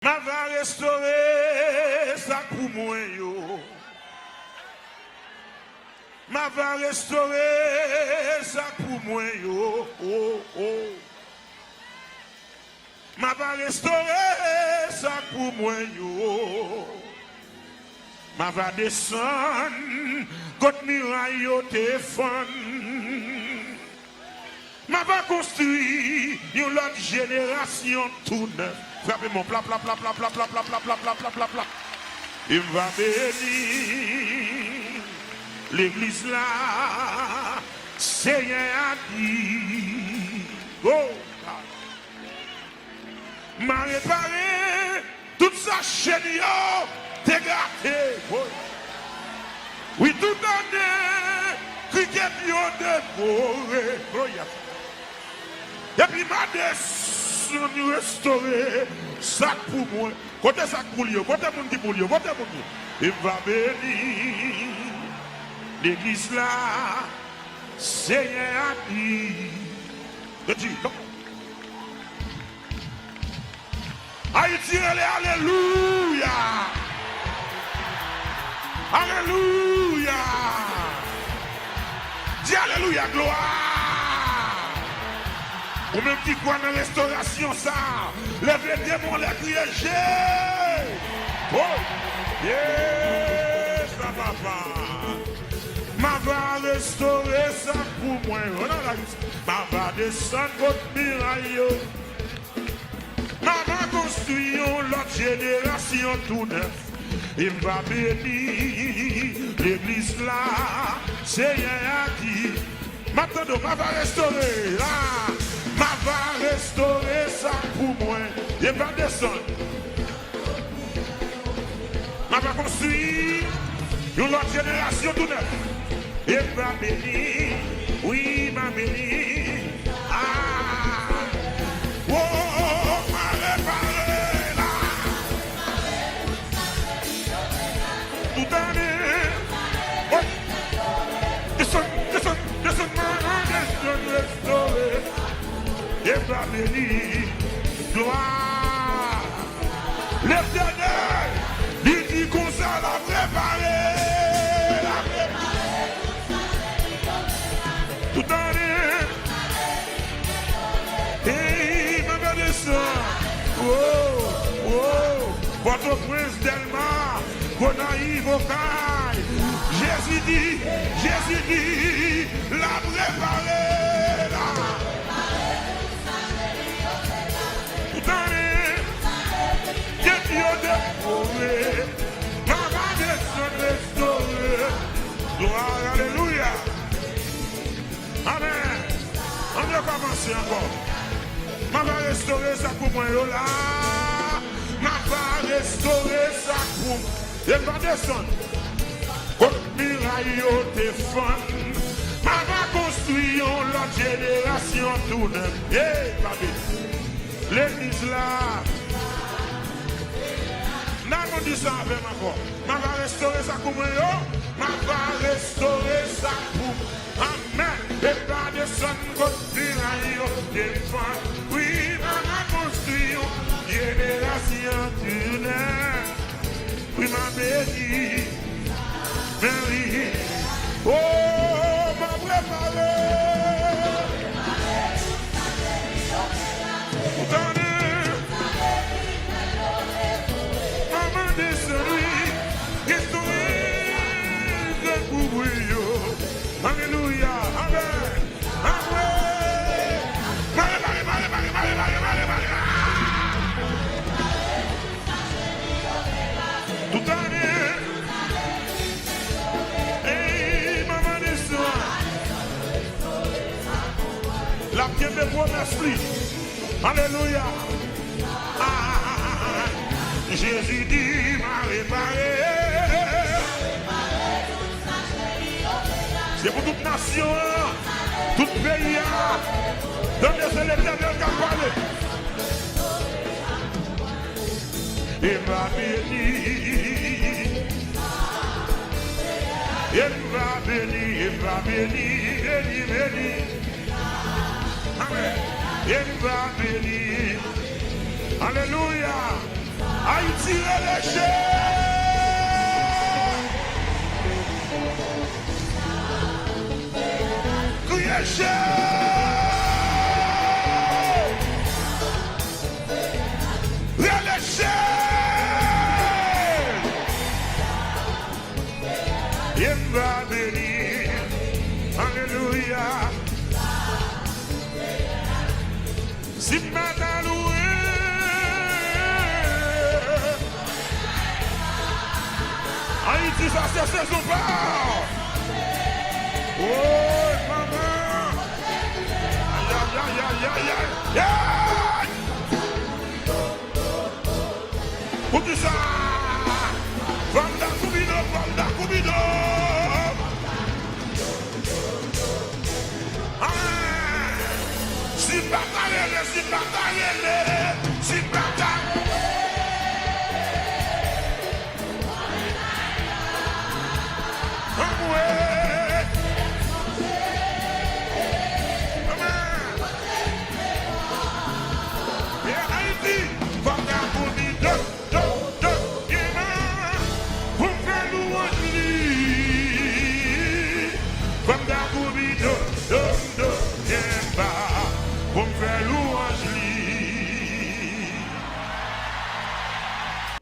Ma va restaurer ça pour moi yo. Ma va restaurer ça pour moi yo. Oh oh. Ma va restaurer ça pour moi yo. Ma va descendre contre muraille yo téléphone. Ma va construire une autre génération tout neuf. Frappez mon plat, plat, plat, plat, plat, plat, plat, plat, plat, plat, plat, plat, plat. Il va bénir l'église là. Seigneur a dit. Oh, m'a réparé toute sa chaîne yo. T'es gâté. Oui, tout donné. Cricket yo dévoré. Oh, yeah. Et puis ma descend restaurer sac pour moi. Côté sac pour lui, côté mon qui pour lui, côté mon qui. Il va bénir l'église là. Seigneur a dit. Je dis, come on. Haïti, alléluia. Alléluia. Dis alléluia, gloire. Ou même qui croit dans la restauration, ça. Lève les démons, les crier, j'ai. Oh, yes, ça va pas. Ma va restaurer ça pour moi. Ma va descendre votre miraille. Ma va construire l'autre génération tout neuf. Il va bénir l'église là. Seigneur a dit. Maintenant, ma va restaurer là. Ma va restaurer ça pour moi. Il va descendre. Ma va construire une autre génération tout neuf. Il va bénir. Oui, ma bénir. Ah. Oh, ma réparé là. Tout année. Oh. Descend, descend, descend, ma descend, restaurer. Et va bénir, gloire. L'éternel, il dit qu'on s'en l'a préparé. Tout année. Et il m'a descend. Oh, oh. Votre prince Delma, Gonaï, Vocal. Jésus dit, l'a préparé. Gloire, alléluia. Amen. On va commencer encore. Ma va restaurer ça pour moi là. Ma va restaurer ça pour moi. Elle va descendre. Contre miraille au téléphone. Ma va construire la génération tout neuf. Hey, baby. L'église là. N'a dit ça avec ma voix. Ma va restaurer ça pour moi. Ma va restaurer ça pour moi. Amen. Et pas de son côté. Oui, ma va construire génération tunnel. Oui, ma bénie. Marie. Oh, ma préparé. Alléluia, amen, amen. Tout année. Et maman descend. La pierre de promesse. Alléluia. Ah, Jésus dit m'a réparé. C'est pour toute nation, tout pays. Donnez-le l'éternel qui a parlé. Il va bénir. Il va bénir. Amen. Il va bénir. Alléluia. Haïti relâché. Relâché. Relâché. Il va bénir. Alléluia. Si maintenant loué. Haïti, ça c'est saison pas. Oh, maman. Aïe, aïe, aïe, aïe, aïe, aïe. Pour qui ça? Vanda Kubido, Vanda Kubido. Ah, si bataille,